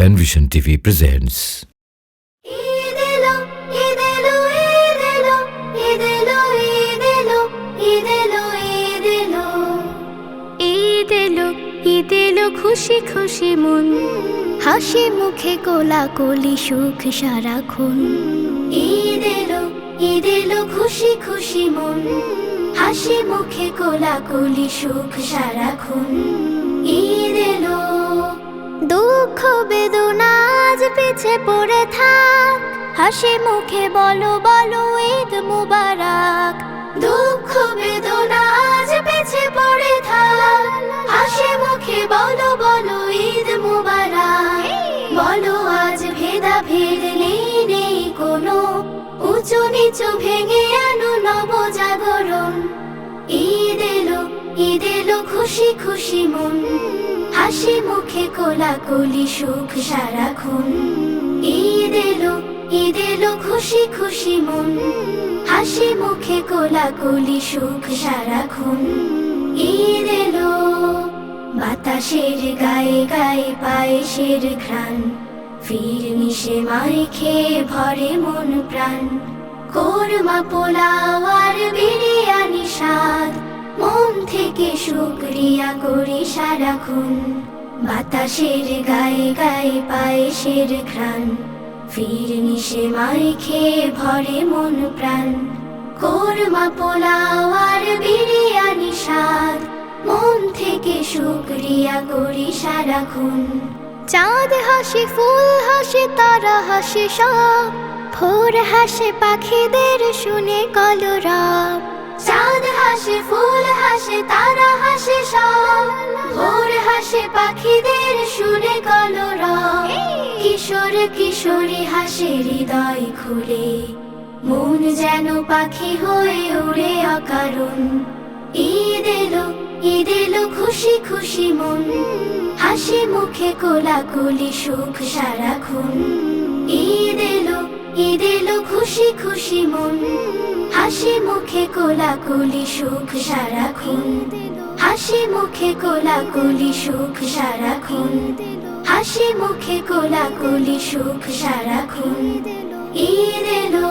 Penvision TV presents Eid এলো, ঈদ এলো, ঈদ এলো, ঈদ এলো, ঈদ এলো, ঈদ এলো, ঈদ এলো। ঈদ এলো, ঈদ এলো, খুশি খুশি মন, হাসি মুখে কোলাকুলি সুখ সারাক্ষণ। ঈদ এলো, ঈদ এলো, খুশি খুশি মন, হাসি মুখে কোলাকুলি সুখ সারাক্ষণ। ঈদ এলো, দুঃখ বেদনা আজ পিছে পড়ে থাক, হাসি মুখে বলো বলো ঈদ মুবারক। দুঃখ বেদনা আজ পিছে পড়ে থাক, হাসি মুখে বলো বলো ঈদ মুবারক। বলো আজ ভেদাভেদ নেই নেই কোনো, উঁচু নিচু ভেঙে আনো নবজাগরণ। ঈদ এলো, ঈদ এলো, খুশি খুশি মন, হাসি মুখে কোলাকুলি সুখ সারাক্ষণ। ঈদ এলো, ঈদ এলো, খুশি খুশি মন, হাসি মুখে কোলাকুলি সুখ সারাক্ষণ। ঈদ এলো, বাতাসের গায়ে গায়ে পায়েসের ঘ্রাণ, ফির মিশে মাইখে ভরে মন প্রাণ। কোরমা পোলাও আর বিরিয়ানি স্বাদ, মন থেকে শুকরিয়া করি সারাক্ষণ। বাতাসের গায়ে গায়ে পায়েসের ঘ্রাণ, ফির মিশে মাইখে ভরে মন প্রাণ। কোরমা পোলাও আর বিরিয়ানি স্বাদ, মন থেকে শুকরিয়া করি সারাক্ষণ। চাঁদ হাসি ফুল হাসি তারা হাসি সব, ভোর হাসে পাখিদের শুনে কলরব। চাঁদ হাসে ফুল হাসে তারা হাসে সব, ভোর হাসে পাখিদের শুনে কলরব। কিশোর কিশোরী হাসে হৃদয় খুলে, মন যেন পাখি হয়ে উড়ে অকারণ। ঈদ এলো, ঈদ এলো, খুশি খুশি মন, হাসি মুখে কোলাকুলি সুখ সারাক্ষণ। ঈদ এলো, ঈদ এলো, খুশি খুশি মন, হাসি মুখে কোলাকুলি সুখ সারাক্ষণ। হাসি মুখে কোলাকুলি সুখ সারাক্ষণ, হাসি মুখে কোলাকুলি সুখ সারাক্ষণ। ঈদ এলো।